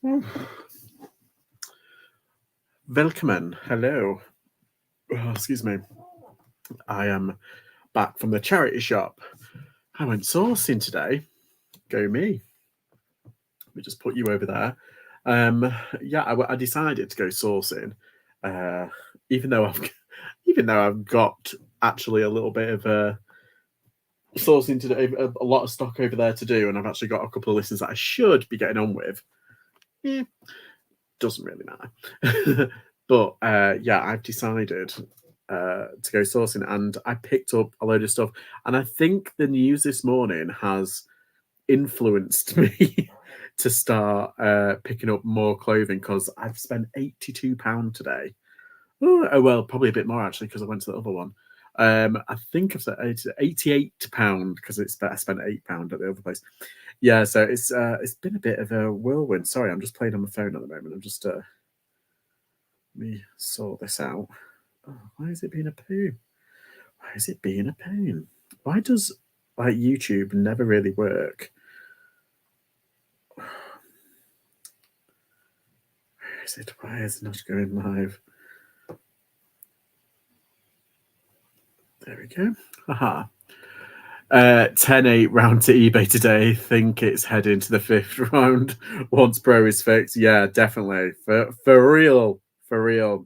Welcome. Hello. Oh, excuse me. I am back from the charity shop. I went sourcing today. Go me. Let me just put you over there. I decided to go sourcing, even though I've got actually a little bit of sourcing to do, a lot of stock over there to do, and I've actually got a couple of listings that I should be getting on with. Doesn't really matter. But I've decided to go sourcing, and I picked up a load of stuff. And I think the news this morning has influenced me to start picking up more clothing, because I've spent £82 today. Oh, well, probably a bit more actually, because I went to the other one. I think I've spent £88 because I spent £8 at the other place. Yeah, so it's been a bit of a whirlwind. Sorry, I'm just playing on my phone at the moment. I'm just let me sort this out. Oh, why is it being a poo? Why is it being a pain? Why does YouTube never really work? Where is it? Why is it not going live? There we go. Haha. 10-8 round to eBay today. Think it's heading to the 5th round once Pro is fixed. Yeah, definitely. For real. For real.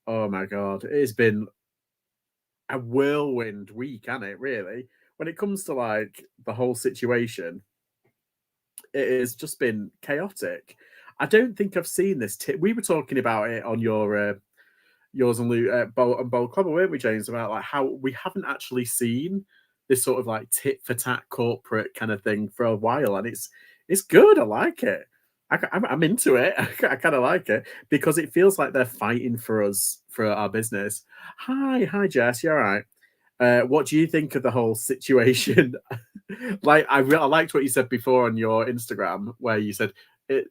Oh my god. It's been a whirlwind week, hasn't it, really? When it comes to the whole situation, it has just been chaotic. I don't think I've seen this we were talking about it on your yours and Lou Bold Club, weren't we, James, about how we haven't actually seen this sort of tit for tat corporate kind of thing for a while, and it's good. I like it. I'm into it. I kind of like it because it feels like they're fighting for us, for our business. Hi, Jess. You all right? What do you think of the whole situation? I liked what you said before on your Instagram, where you said,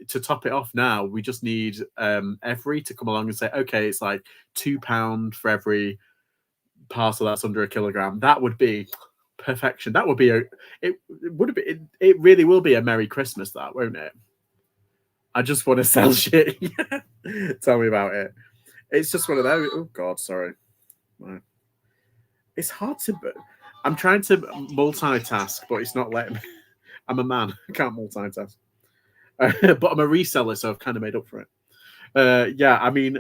to top it off now, we just need Every to come along and say, okay, it's like £2 for every parcel that's under a kilogram. That would be perfection. That would be it really will be a Merry Christmas, that, won't it? I just want to sell shit. Tell me about it. It's just one of those. Oh God, sorry. It's hard to. I'm trying to multitask, but it's not letting me. I'm a man. I can't multitask. But I'm a reseller, so I've kind of made up for it. I mean,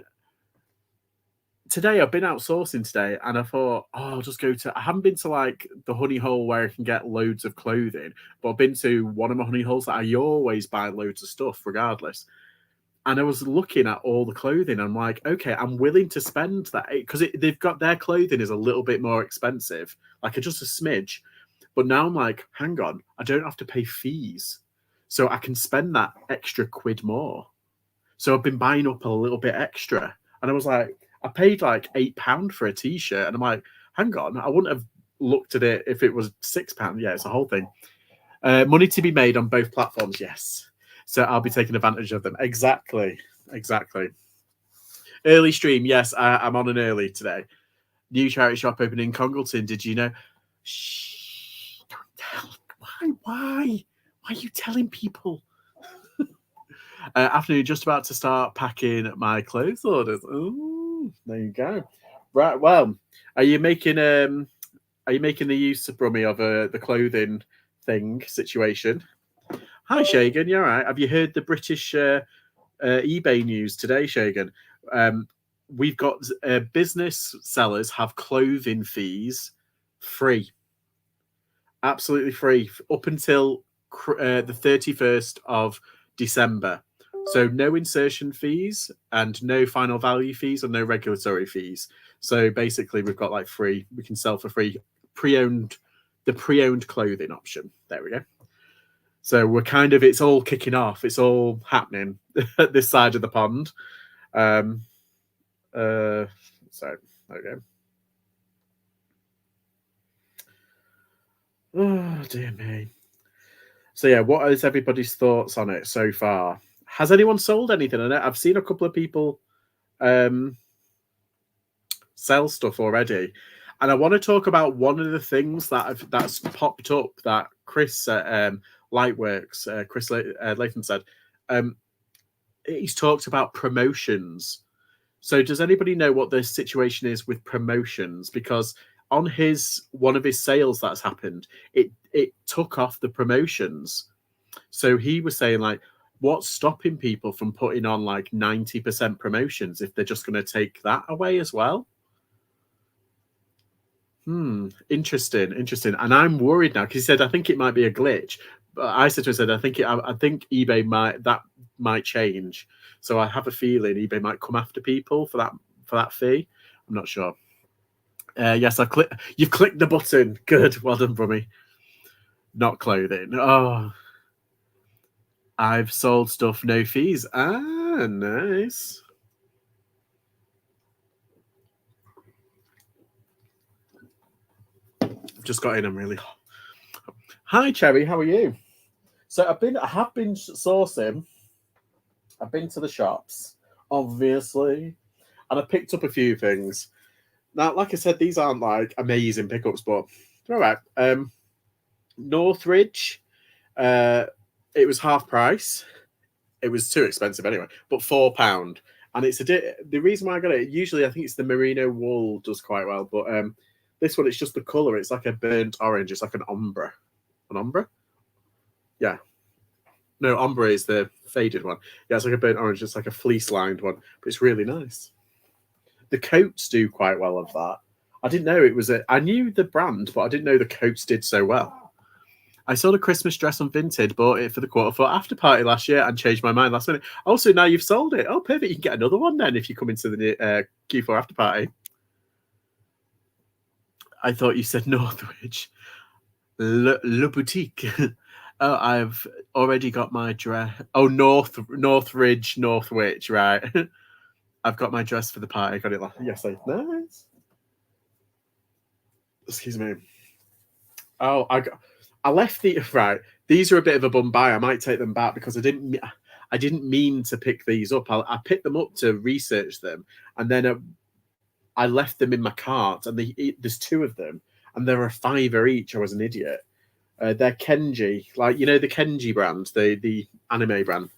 today I've been out sourcing today, and I thought, I'll just go to. I haven't been to the honey hole where I can get loads of clothing, but I've been to one of my honey holes that I always buy loads of stuff, regardless. And I was looking at all the clothing. I'm like, okay, I'm willing to spend that, because they've got their clothing is a little bit more expensive, just a smidge. But now I'm like, hang on, I don't have to pay fees, so I can spend that extra quid more. So I've been buying up a little bit extra, and I was like, I paid £8 for a t-shirt, and I'm like, hang on, I wouldn't have looked at it if it was £6. Yeah, it's a whole thing. Money to be made on both platforms, yes. So I'll be taking advantage of them. Exactly. Early stream, yes, I'm on an early today. New charity shop opening in Congleton. Did you know? Shh, don't tell. Why are you telling people? Afternoon, just about to start packing my clothes orders. Ooh, there you go. Right, well, are you making the use of Brummy of the clothing thing situation? Hi, Shagan. You all right? Have you heard the British eBay news today, Shagan? We've got business sellers have clothing fees free, absolutely free, up until the 31st of December. So no insertion fees and no final value fees and no regulatory fees. So basically, we've got free. We can sell for free the pre-owned clothing option. There we go. So we're it's all kicking off. It's all happening at this side of the pond. So there we go. Oh dear me. So yeah, what is everybody's thoughts on it so far? Has anyone sold anything on it? I've seen a couple of people sell stuff already, and I want to talk about one of the things that's popped up that Chris Lightworks, Chris Latham said. he's talked about promotions. So does anybody know what the situation is with promotions? Because on one of his sales that's happened, it took off the promotions. So he was saying, like, what's stopping people from putting on like 90% promotions if they're just going to take that away as well? Interesting. And I'm worried now because he said, I think it might be a glitch. But I said to him, I think eBay might change. So I have a feeling eBay might come after people for that fee. I'm not sure. Yes, you've clicked the button. Good. Well done, Brummy. Not clothing. Oh, I've sold stuff, no fees. Ah, nice. I've just got in. I'm really hot. Hi, Cherry. How are you? So I have been sourcing. I've been to the shops, obviously, and I picked up a few things. Now, like I said, these aren't like amazing pickups, but they're all right. Northridge, it was half price. It was too expensive anyway, but £4. And it's the reason why I got it. Usually, I think it's the merino wool does quite well, but this one, it's just the color. It's like a burnt orange. It's like an ombre. An ombre? Yeah. No, ombre is the faded one. Yeah, it's like a burnt orange. It's like a fleece-lined one, but it's really nice. The coats do quite well of that. I didn't know it was I knew the brand, but I didn't know the coats did so well. I sold a Christmas dress on Vinted, bought it for the Quarterfoot after party last year and changed my mind last minute. Also, now you've sold it. Oh, perfect. You can get another one then if you come into the Q4 after party. I thought you said Northridge. Le Boutique. Oh, I've already got my dress. Oh, Northridge, Northwich, right. I've got my dress for the party. I got it yesterday. Nice. Excuse me. Oh, I left right. These are a bit of a bum buy. I might take them back because I didn't mean to pick these up. I picked them up to research them, and then I left them in my cart. And there's two of them, and they're £5 each. I was an idiot. They're Kenji, like the Kenji brand, the anime brand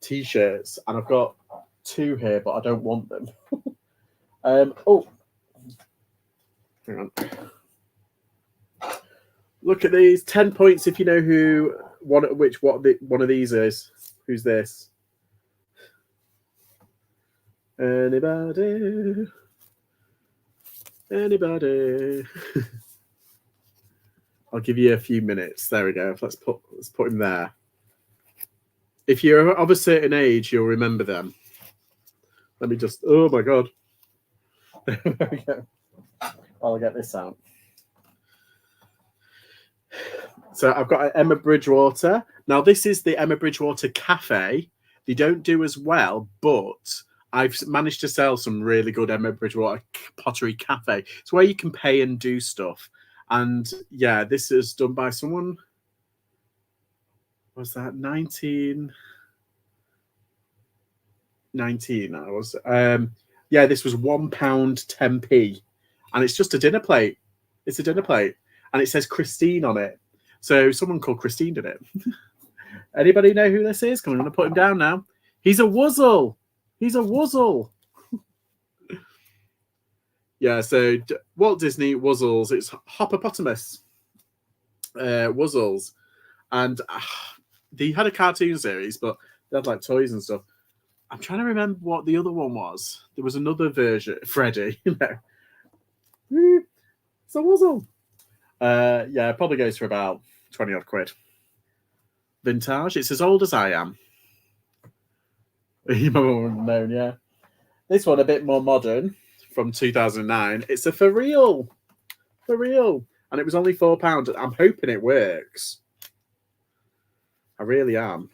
t-shirts, and I've got two here, but I don't want them. Oh, hang on. Look at these 10 points if you know one of these is. Who's this? Anybody? I'll give you a few minutes. There we go. Let's put him there. If you're of a certain age, you'll remember them. Let me just. Oh my god. There we go. I'll get this out. So I've got an Emma Bridgewater. Now this is the Emma Bridgewater Cafe. They don't do as well, but I've managed to sell some really good Emma Bridgewater Pottery Cafe. It's where you can pay and do stuff. And yeah, this is done by someone. Was that 19? I was. Yeah, this was £1 10p, and it's just a dinner plate. It's a dinner plate, and it says Christine on it. So someone called Christine did it. Anybody know who this is? Come on, I'm going to put him down now. He's a wuzzle. He's a wuzzle. Yeah, so Walt Disney Wuzzles. It's Hoppopotamus Wuzzles. And they had a cartoon series, but they had like toys and stuff. I'm trying to remember what the other one was. There was another version, Freddy. It's a Wuzzle. Yeah, it probably goes for about 20 odd quid. Vintage. It's as old as I am. You might have known, yeah. This one a bit more modern, from 2009. It's a for real, and it was only £4. I'm hoping it works. I really am.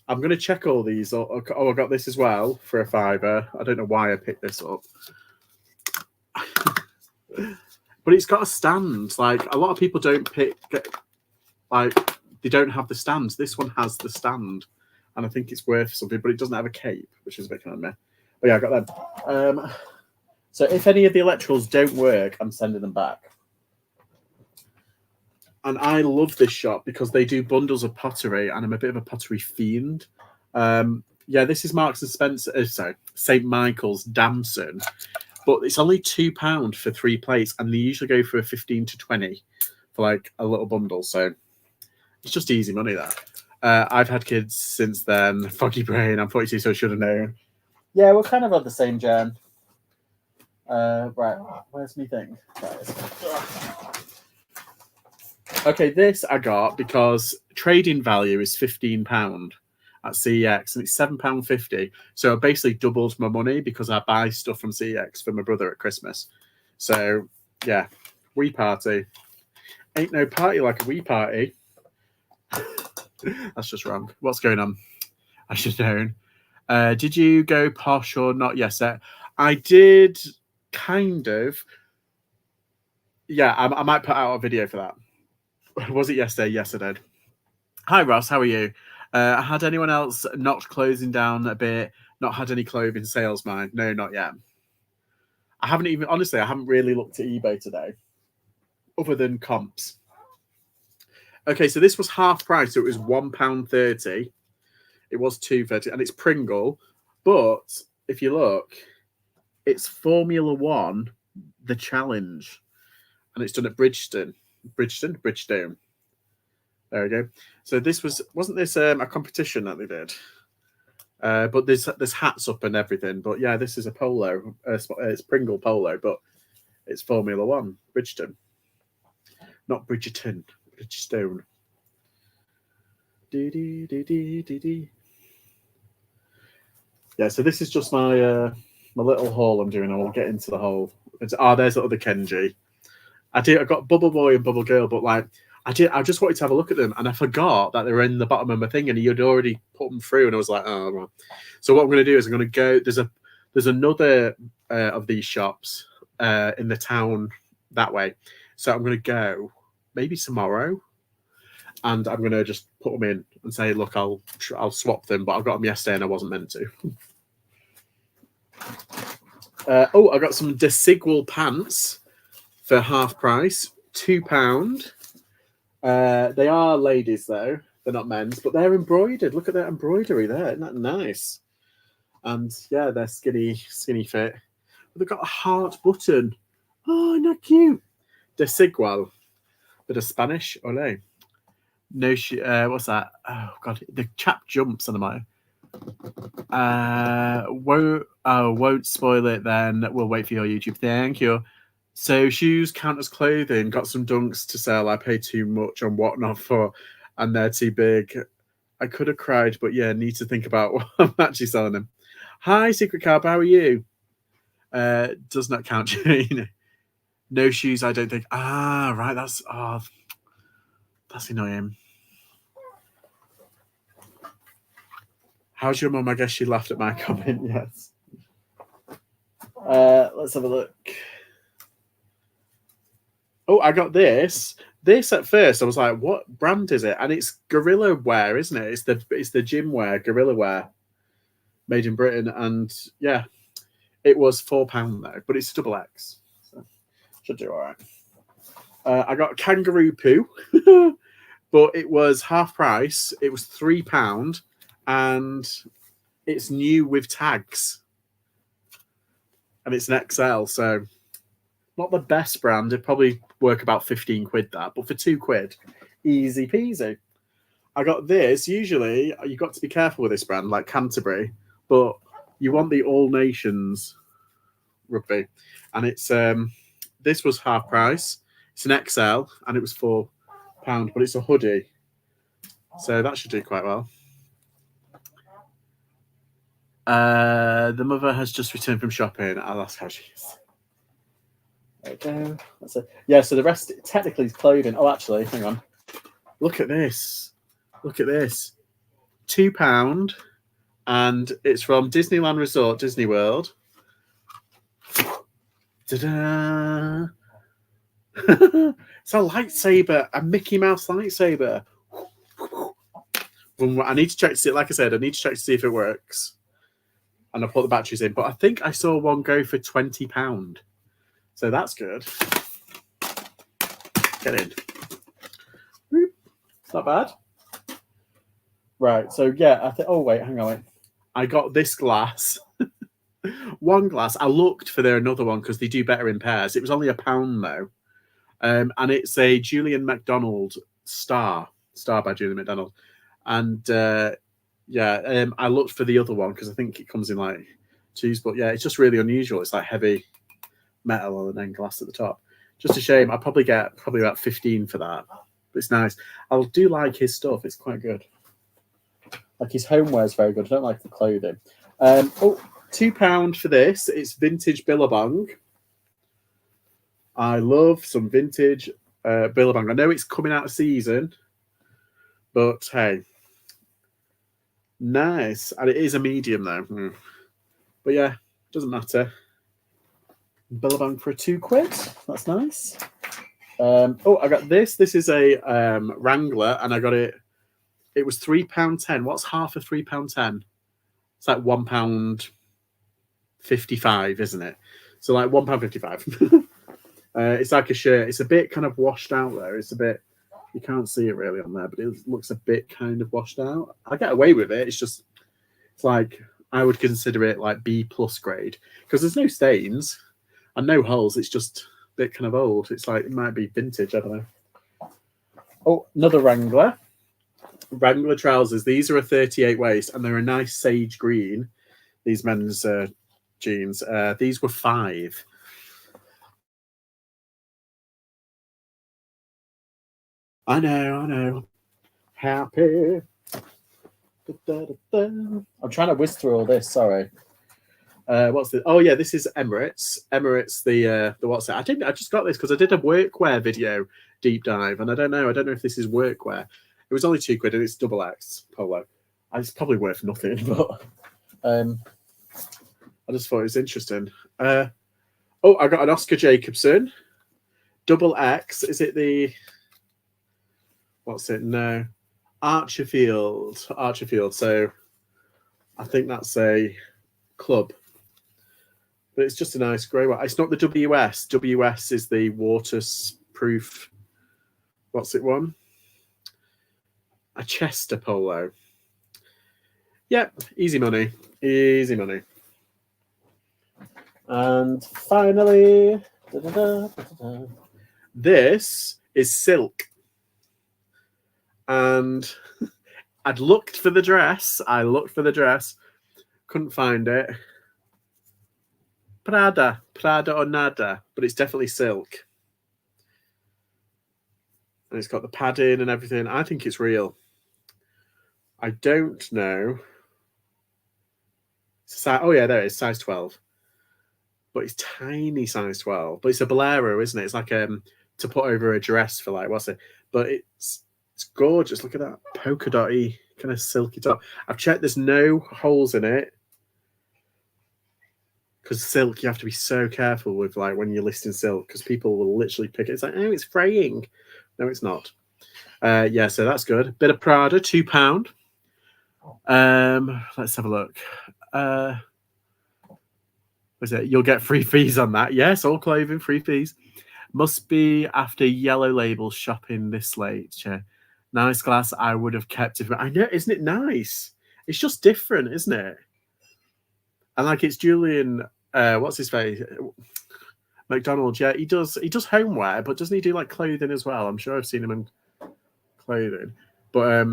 I'm going to check all these. Oh, I got this as well for a £5. I don't know why I picked this up. But it's got a stand. Like, a lot of people don't they don't have the stand. This one has the stand. And I think it's worth something, but it doesn't have a cape, which is a bit kind of meh. But yeah, I got them. So if any of the electricals don't work, I'm sending them back. And I love this shop because they do bundles of pottery, and I'm a bit of a pottery fiend. Yeah, this is Marks and Spencer. Sorry, St. Michael's Damson, but it's only £2 for 3 plates, and they usually go for 15 to 20 for like a little bundle. So it's just easy money. That I've had kids since then. Foggy brain. I'm 42, so I should have known. Yeah, we're kind of of the same gen. Right, where's me thing? Okay, this I got because trading value is £15 at CEX, and it's £7.50. So I basically doubled my money because I buy stuff from CEX for my brother at Christmas. So yeah, wee party. Ain't no party like a wee party. That's just wrong. What's going on? I should have known. Did you go posh or not? Yes, I did kind of. Yeah, I might put out a video for that. Was it yesterday? Yes, I did. Hi, Ross. How are you? Had anyone else not closing down a bit, not had any clothing sales, mind? No, not yet. I haven't even, honestly, I haven't really looked at eBay today, other than comps. Okay, so this was half price, so it was £1.30. It was £2.30, and it's Pringle. But if you look, it's Formula One, the challenge, and it's done at Bridgestone. There we go. So this wasn't this a competition that they did? But there's hats up and everything. But yeah, this is a polo. It's Pringle polo, but it's Formula One, Bridgestone, not Bridgerton, Bridgestone. Yeah, so this is just my my little haul I'm doing. I won't get into the whole. There's the other Kenji. I got Bubble Boy and Bubble Girl, but like I just wanted to have a look at them, and I forgot that they were in the bottom of my thing, and he had already put them through, and I was like, oh, well. So what I'm going to do is I'm going to go. There's another of these shops in the town that way, so I'm going to go maybe tomorrow, and I'm going to just put them in and say, look, I'll swap them, but I got them yesterday and I wasn't meant to. I got some Desigual pants for half price, £2. They are ladies though; they're not men's, but they're embroidered. Look at that embroidery there; isn't that nice? And yeah, they're skinny fit. But they've got a heart button. Oh, isn't that cute? Desigual, bit of Spanish. Ole. No, what's that? Oh god, the chap jumps on the mic. Won't spoil it then. We'll wait for your YouTube. Thank you. So shoes count as clothing. Got some dunks to sell. I paid too much on whatnot for, and they're too big. I could have cried, but yeah, need to think about what I'm actually selling them. Hi, Secret Carb. How are you? Does not count, Jane. No shoes, I don't think. Ah, right. That's annoying. How's your mum? I guess she laughed at my comment. Yes. Let's have a look. Oh, I got this. This at first, I was like, "What brand is it?" And it's Gorilla Wear, isn't it? It's the gym wear, Gorilla Wear, made in Britain. And yeah, it was £4 though, but it's double X, so should do all right. I got Kangaroo Poo, but it was half price. It was £3, and it's new with tags, and it's an XL, so. Not the best brand. It'd probably work about 15 quid that, but for £2, easy peasy. I got this. Usually, you've got to be careful with this brand, like Canterbury, but you want the All Nations rugby, and it's this was half price. It's an XL, and it was £4, but it's a hoodie, so that should do quite well. The mother has just returned from shopping. I'll ask how she is. Okay, that's it. Yeah, so the rest technically is clothing. Oh, actually, hang on. Look at this. Look at this. £2, and it's from Disneyland Resort, Disney World. Ta-da! It's a lightsaber, a Mickey Mouse lightsaber. I need to check to see. Like I said, I need to check to see if it works. And I'll put the batteries in. But I think I saw one go for £20. So that's good. Get in. Not bad. Right, so yeah, I think. Oh wait, hang on. Wait. I got this glass. One glass. I looked for another one because they do better in pairs. It was only £1 though, and it's a Julian McDonald Star by Julian McDonald, and I looked for the other one because I think it comes in like twos, but yeah, it's just really unusual. It's like heavy metal and then glass at the top. Just a shame. I'd probably get about 15 for that. But it's nice. I do like his stuff. It's quite good. Like his homeware is very good. I don't like the clothing. £2 for this. It's vintage Billabong. I love some vintage Billabong. I know it's coming out of season, but hey, nice. And it is a medium though. But yeah, doesn't matter. Billabong for £2. That's nice. I got this. This is a Wrangler, and I got it. It was £3.10. What's half of £3.10? It's like £1.55, isn't it? So like £1.55. It's like a shirt. It's a bit kind of washed out there. It's a bit, you can't see it really on there, but it looks a bit kind of washed out. I get away with it. It's like, I would consider it like B+ grade because there's no stains and no holes. It's just a bit kind of old. It's like, it might be vintage. I don't know. Oh, another Wrangler. Wrangler trousers. These are a 38 waist and they're a nice sage green. These men's jeans. These were £5. I know. Happy. I'm trying to whiz through all this. Sorry. What's this? Oh yeah, this is Emirates. Emirates. The what's it? I just got this because I did a workwear video deep dive, and I don't know if this is workwear. It was only £2 and it's XX polo. It's probably worth nothing, but I just thought it was interesting. I got an Oscar Jacobson XX. Is it the what's it? No, Archerfield. So I think that's a club, but it's just a nice grey one. It's not the WS. WS is the waterproof. What's it one? A Chester polo. Yep, easy money. And finally, this is silk. And I'd looked for the dress. Couldn't find it. Prada or nada, but it's definitely silk. And it's got the padding and everything. I think it's real. I don't know. Oh yeah, there it is, size 12. But it's tiny size 12. But it's a bolero, isn't it? It's like to put over a dress for like, what's it? But it's gorgeous. Look at that polka dotty kind of silky top. I've checked, there's no holes in it. Because silk, you have to be so careful with like when you're listing silk because people will literally pick it. It's like, oh, it's fraying. No, it's not. Yeah, so that's good. Bit of Prada, £2. Let's have a look. Was it? You'll get free fees on that. Yes, all clothing, free fees. Must be after Yellow Label shopping this late. Yeah. Nice glass. I would have kept it. I know, isn't it nice? It's just different, isn't it? And like it's Julian. What's his face? McDonald. Yeah, he does homeware, but doesn't he do like clothing as well? I'm sure I've seen him in clothing, but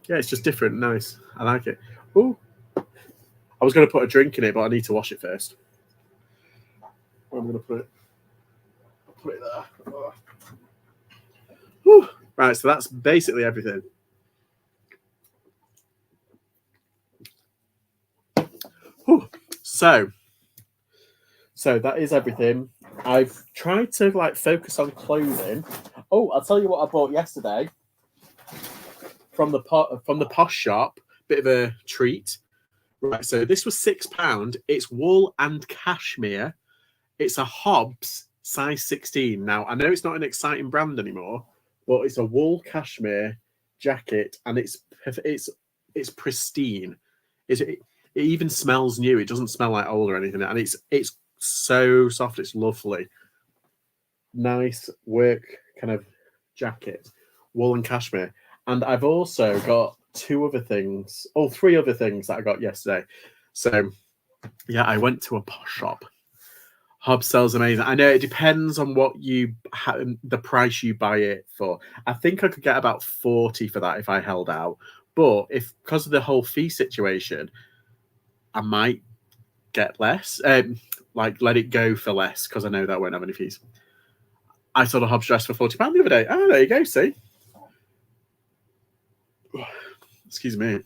yeah, it's just different. Nice. I like it. Oh, I was going to put a drink in it, but I need to wash it first. Where am I going to put it? Put it there. Oh. Right, so that's basically everything. Whew. So that is everything. I've tried to like focus on clothing. Oh, I'll tell you what I bought yesterday from the posh shop. Bit of a treat. Right, so this was £6. It's wool and cashmere. It's a Hobbs size 16. Now I know it's not an exciting brand anymore, but it's a wool cashmere jacket, and it's pristine. It even smells new. It doesn't smell like old or anything, and it's so soft. It's lovely. Nice work kind of jacket, wool and cashmere. And I've also got three other things that I got yesterday. So yeah, I went to a posh shop. Hobbs sells amazing. I know it depends on what the price you buy it for. I think I could get about 40 for that if I held out. But because of the whole fee situation, I might get less. Like let it go for less because I know that I won't have any fees. I sold a Hobbs dress for £40 the other day. Oh, there you go. See, excuse me.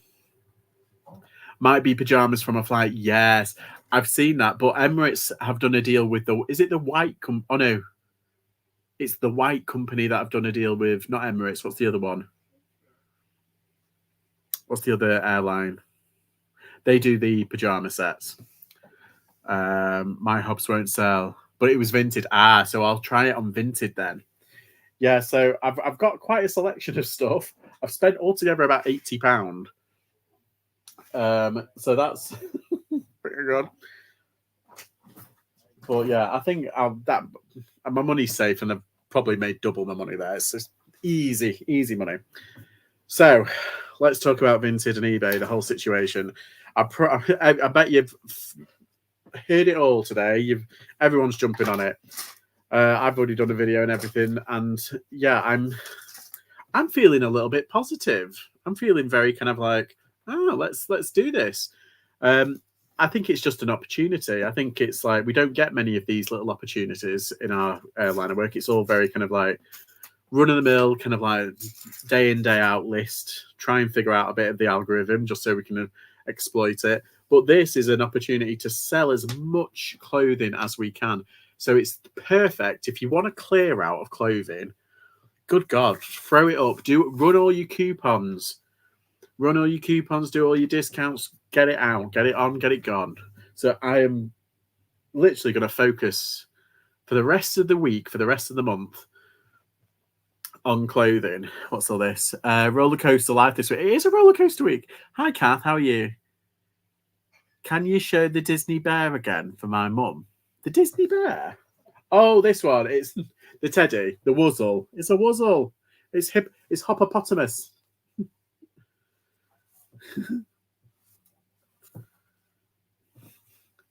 Might be pajamas from a flight. Yes, I've seen that. But Emirates have done a deal with is it the white Oh no, it's the white company that I've done a deal with. Not Emirates. What's the other one? What's the other airline? They do the pajama sets. My Hobbs won't sell, but it was Vinted. So I'll try it on Vinted then. Yeah, so I've got quite a selection of stuff. I've spent altogether about £80. So that's pretty good. But yeah, I think my money's safe, and I've probably made double my money there. It's just easy money. So let's talk about Vinted and eBay, the whole situation. I bet you've heard it all today. Everyone's jumping on it. I've already done a video and everything, and yeah, I'm feeling a little bit positive. I'm feeling very kind of like, let's do this. I think it's just an opportunity. I think it's like we don't get many of these little opportunities in our line of work. It's all very kind of like run of the mill, kind of like day in, day out list, try and figure out a bit of the algorithm just so we can exploit it. But this is an opportunity to sell as much clothing as we can. So it's perfect if you want to clear out of clothing. Good God, throw it up. Run all your coupons. Run all your coupons, do all your discounts, get it out, get it on, get it gone. So I am literally going to focus for the rest of the week, for the rest of the month, on clothing. What's all this? Roller coaster life this week. It is a roller coaster week. Hi, Kath. How are you? Can you show the Disney bear again for my mum? The Disney bear? Oh, this one. It's the teddy, the wuzzle. It's a wuzzle. It's hippopotamus.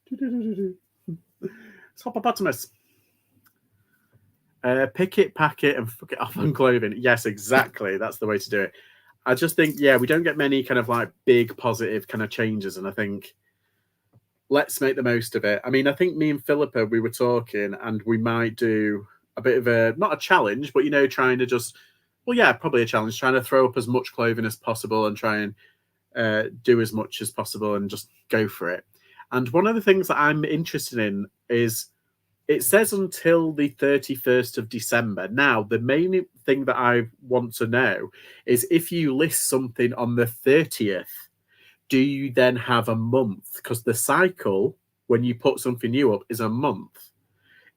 It's hippopotamus. Pick it, pack it, and fuck it off on clothing. Yes, exactly. That's the way to do it. I just think, yeah, we don't get many kind of like big positive kind of changes, and I think let's make the most of it. I mean, I think me and Philippa, we were talking, and we might do a bit of not a challenge, but trying to just, probably a challenge, trying to throw up as much clothing as possible and try and do as much as possible and just go for it. And one of the things that I'm interested in is it says until the 31st of December. Now, the main thing that I want to know is if you list something on the 30th, do you then have a month? Because the cycle, when you put something new up, is a month.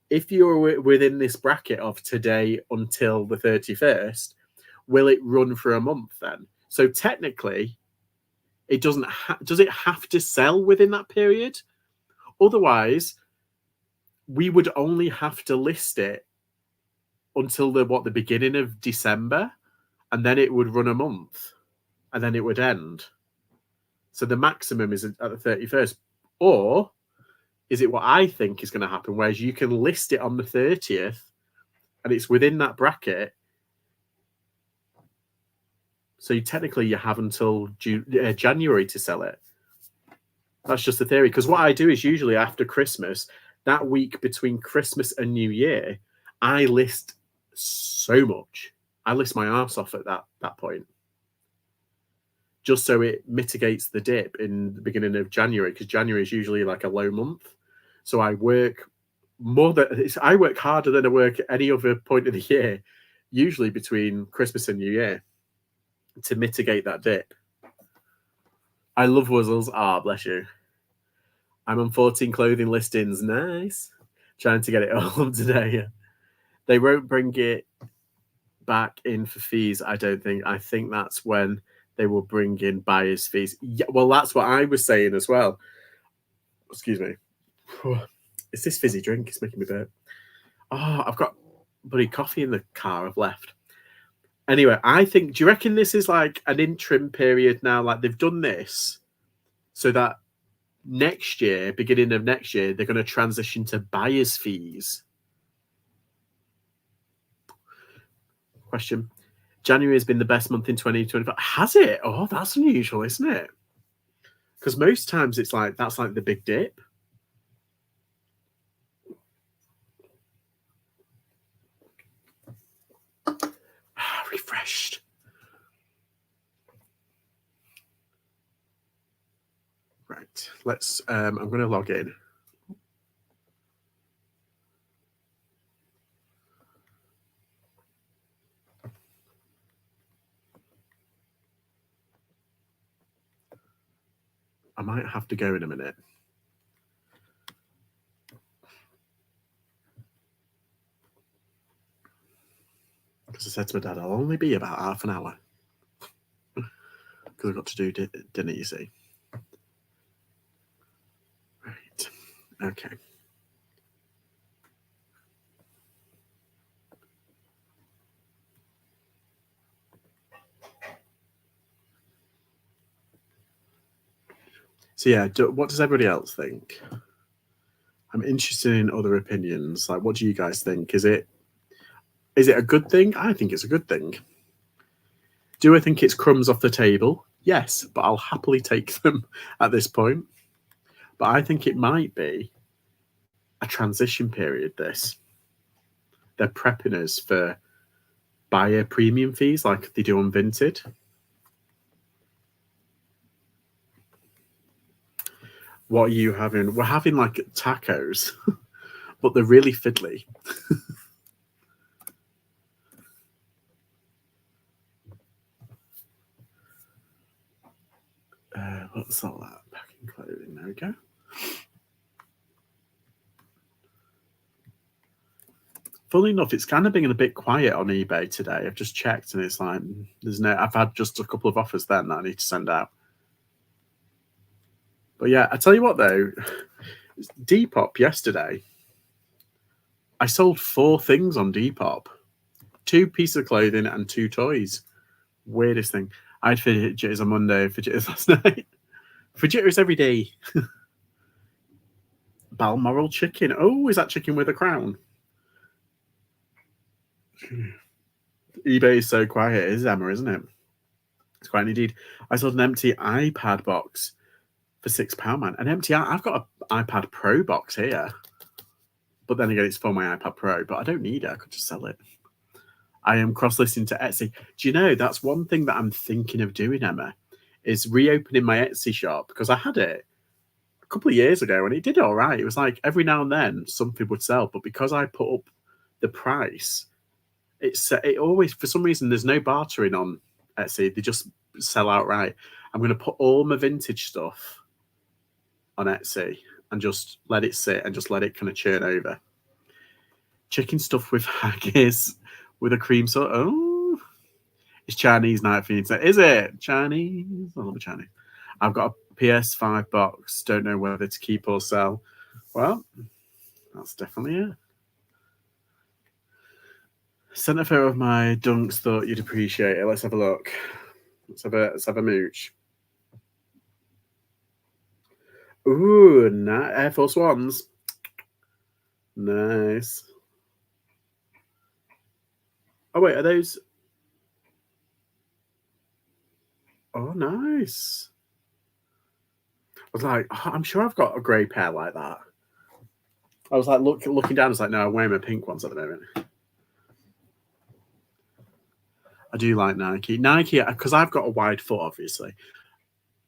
If you're within this bracket of today until the 31st, will it run for a month then? So technically, it doesn't. Does it have to sell within that period? Otherwise, we would only have to list it until the beginning of December, and then it would run a month, and then it would end. So the maximum is at the 31st. Or is it what I think is going to happen, whereas you can list it on the 30th, and it's within that bracket. So technically you have until January to sell it. That's just the theory. Because what I do is usually after Christmas, that week between Christmas and New Year, I list so much. I list my arse off at that point. Just so it mitigates the dip in the beginning of January, because January is usually like a low month. So I work harder than I work at any other point of the year, usually between Christmas and New Year, to mitigate that dip. I love wuzzles. Bless you. I'm on 14 clothing listings. Nice. Trying to get it all up today. They won't bring it back in for fees, I don't think. I think that's when they will bring in buyer's fees. Yeah, well, that's what I was saying as well. Excuse me. It's this fizzy drink. It's making me burp. I've got bloody coffee in the car I've left. Anyway, I think, do you reckon this is like an interim period now? Like they've done this so that next year, beginning of next year, they're going to transition to buyer's fees. Question. January has been the best month in 2025. Has it? Oh, that's unusual, isn't it? Because most times it's like, that's like the big dip. Refreshed. Right. Let's, I'm going to log in. I might have to go in a minute. Because I said to my dad, I'll only be about half an hour. Because I've got to do dinner, you see. Right. Okay. So yeah, what does everybody else think? I'm interested in other opinions. Like, what do you guys think? Is it a good thing? I think it's a good thing. Do I think it's crumbs off the table? Yes, but I'll happily take them at this point. But I think it might be a transition period, this. They're prepping us for buyer premium fees like they do on Vinted. What are you having? We're having like tacos, but they're really fiddly. What's all that? Packing clothing. There we go. Funnily enough, it's kind of been a bit quiet on eBay today. I've just checked and it's like, there's no, I've had just a couple of offers then that I need to send out. But yeah, I tell you what though, Depop yesterday, I sold 4 things on Depop. 2 pieces of clothing and 2 toys. Weirdest thing. I had fidget jitters on Monday, fidget jitters last night. Fidget jitters every day. Balmoral chicken. Oh, is that chicken with a crown? eBay is so quiet, it is, Emma, isn't it? It's quiet indeed. I sold an empty iPad box for £6, man. An empty, I've got an iPad Pro box here. But then again, it's for my iPad Pro, but I don't need it. I could just sell it. I am cross-listing to Etsy. Do you know, that's one thing that I'm thinking of doing, Emma, is reopening my Etsy shop, because I had it a couple of years ago and it did all right. It was like every now and then something would sell, but because I put up the price, it always, for some reason, there's no bartering on Etsy. They just sell outright. I'm going to put all my vintage stuff on Etsy and just let it sit and just let it kind of churn over. Chicken stuff with haggis with a cream sauce. Oh, it's Chinese night for you today. Is it Chinese? I love Chinese. I've got a PS5 box. Don't know whether to keep or sell. Well, that's definitely it. Sent a photo of my dunks. Thought you'd appreciate it. Let's have a look. Let's have a mooch. Ooh, Air Force Ones. Nice. Oh wait, are those? Oh, nice. I was like, oh, I'm sure I've got a grey pair like that. I was like looking down. I was like, no, I'm wearing my pink ones at the moment. I do like Nike. Nike, because I've got a wide foot, obviously.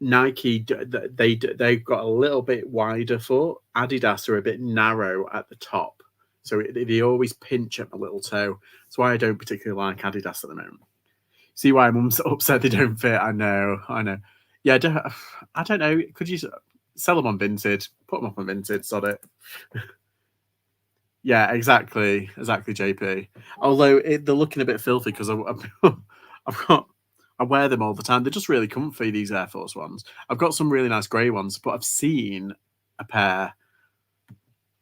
Nike, they've got a little bit wider foot. Adidas are a bit narrow at the top, so they always pinch at my little toe. That's why I don't particularly like Adidas at the moment. See why I'm upset they don't fit? I know. Yeah, I don't know. Could you sell them on Vinted? Put them up on Vinted. Sod it. Yeah, exactly, JP. Although they're looking a bit filthy because I wear them all the time. They're just really comfy, these Air Force Ones. I've got some really nice grey ones, but I've seen a pair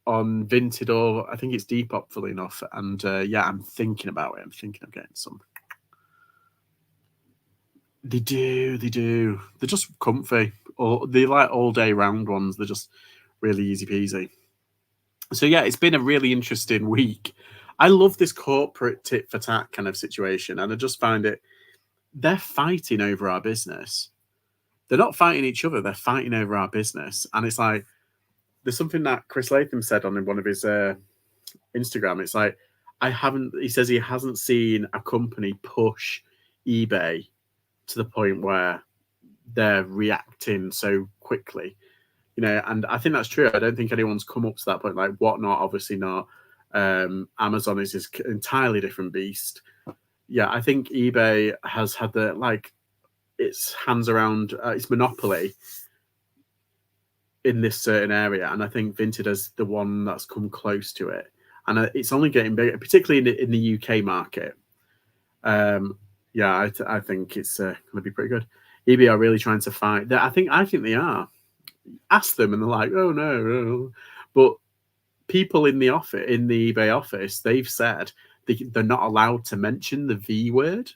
on Vinted, or I think it's Depop, fully enough. And yeah, I'm thinking about it. I'm thinking of getting some. They do, they do. They're just comfy, or they like all day round ones. They're just really easy peasy. So yeah, it's been a really interesting week. I love this corporate tit for tat kind of situation, and I just find it. They're fighting over our business. They're not fighting each other. They're fighting over our business, and it's like there's something that Chris Latham said on one of his Instagram. It's like I haven't. He says he hasn't seen a company push eBay to the point where they're reacting so quickly, and I think that's true. I don't think anyone's come up to that point. Like Whatnot, obviously not. Amazon is this entirely different beast. Yeah, I think eBay has had its hands around its monopoly in this certain area, and I think Vinted is the one that's come close to it, and it's only getting bigger, particularly in the UK market. Yeah, I think it's going to be pretty good. eBay are really trying to fight. I think they are. Ask them, and they're like, "Oh no." But people in the eBay office, they've said they're not allowed to mention the V word.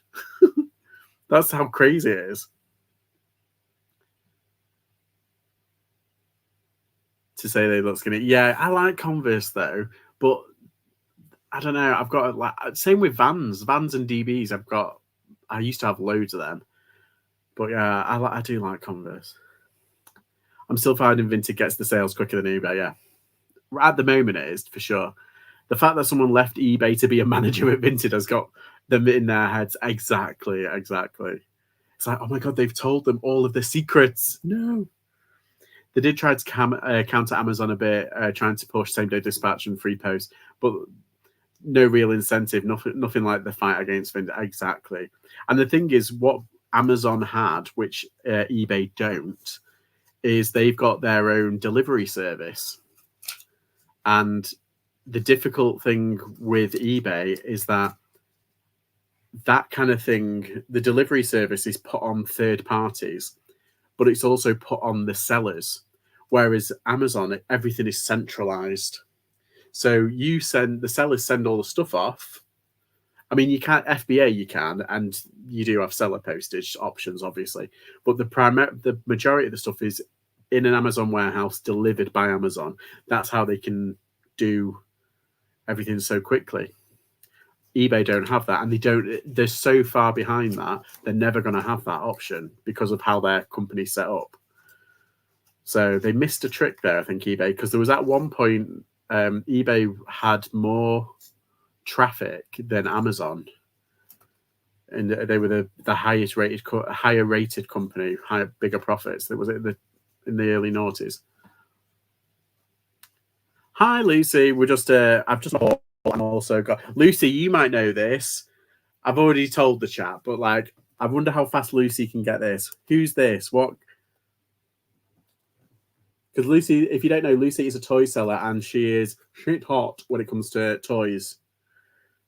That's how crazy it is. To say they look skinny. Yeah, I like Converse though, but I don't know. I've got same with Vans and DBs. I used to have loads of them, but yeah, I do like Converse. I'm still finding Vinted gets the sales quicker than eBay. Yeah, at the moment it is for sure. The fact that someone left eBay to be a manager at Vinted has got them in their heads. Exactly. It's like, oh my god, they've told them all of the secrets. No, they did try to counter Amazon a bit, trying to push same day dispatch and free post, but no real incentive. Nothing like the fight against Vinted. Exactly. And the thing is, what Amazon had, which eBay don't, is they've got their own delivery service. And the difficult thing with eBay is that kind of thing, the delivery service is put on third parties, but it's also put on the sellers. Whereas Amazon, everything is centralized. So the sellers send all the stuff off. I mean, you can't FBA, you can, and you do have seller postage options, obviously. But the majority of the stuff is in an Amazon warehouse delivered by Amazon. That's how they can do everything so quickly. eBay don't have that, and they're so far behind that they're never going to have that option because of how their company's set up. So they missed a trick there, I think, eBay, because there was at one point eBay had more traffic than Amazon, and they were the higher rated company, bigger profits. That was in the early noughties. Hi, Lucy. We're just I've just also got Lucy. You might know this. I've already told the chat, but I wonder how fast Lucy can get this. Who's this? What? Because Lucy, if you don't know, Lucy is a toy seller, and she is shit hot when it comes to toys.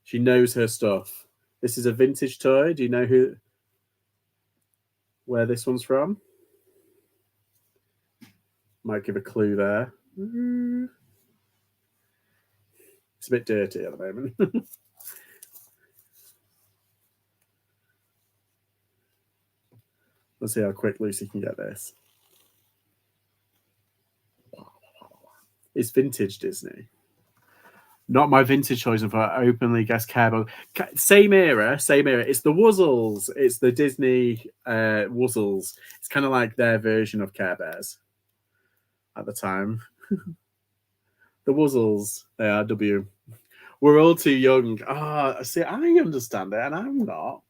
She knows her stuff. This is a vintage toy. Do you know where this one's from? Might give a clue there. It's a bit dirty at the moment. Let's see how quick Lucy can get this. It's vintage Disney. Not my vintage choice, if I openly guess Care Bears. Same era. It's the Wuzzles. It's the Disney Wuzzles. It's kind of like their version of Care Bears at the time. The Wuzzles. They are W. We're all too young. See, I understand it, and I'm not.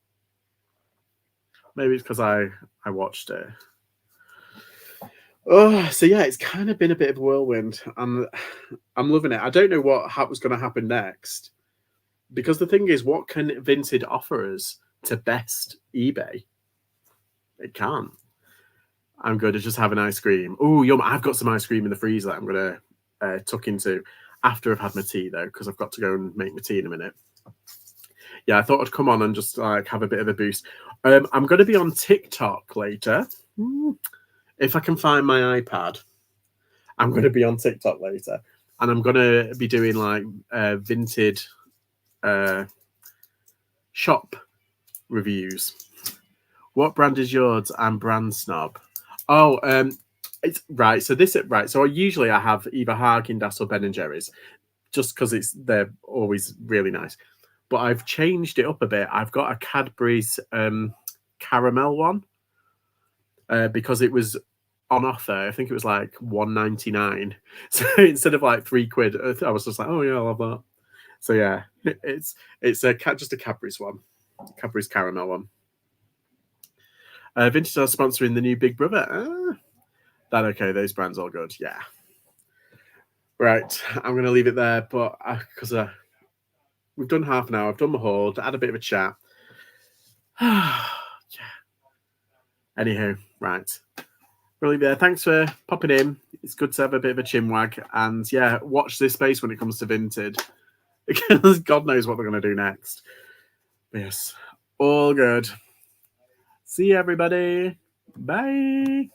Maybe it's because I watched it. Oh, so yeah, it's kind of been a bit of a whirlwind. I'm loving it. I don't know what was going to happen next, because the thing is, what can Vinted offer us to best eBay? It can't. I'm going to just have an ice cream. Oh, yum! I've got some ice cream in the freezer that I'm going to tuck into after I've had my tea, though, because I've got to go and make my tea in a minute. Yeah, I thought I'd come on and just have a bit of a boost. I'm going to be on TikTok later. If I can find my iPad, I'm going to be on TikTok later, and I'm going to be doing Vinted shop reviews, What brand is yours? I'm brand snob. Oh, it's right. So this right. So usually I have either Haagen-Dazs or Ben and Jerry's, just because they're always really nice. But I've changed it up a bit. I've got a Cadbury's caramel one because it was on offer. I think it was like £1.99. So instead of like £3, I was just like, oh yeah, I'll have that. So yeah, it's just a Cadbury's one, Cadbury's caramel one. Vintage are sponsoring the new Big Brother. That okay? Those brands all good. Yeah. Right, I'm going to leave it there, but because we've done half an hour, I've done my haul, had a bit of a chat. Yeah. Anywho, right. We'll leave it there. Thanks for popping in. It's good to have a bit of a chinwag. And yeah, watch this space when it comes to Vinted. Because God knows what they're going to do next. But yes, all good. See you, everybody. Bye.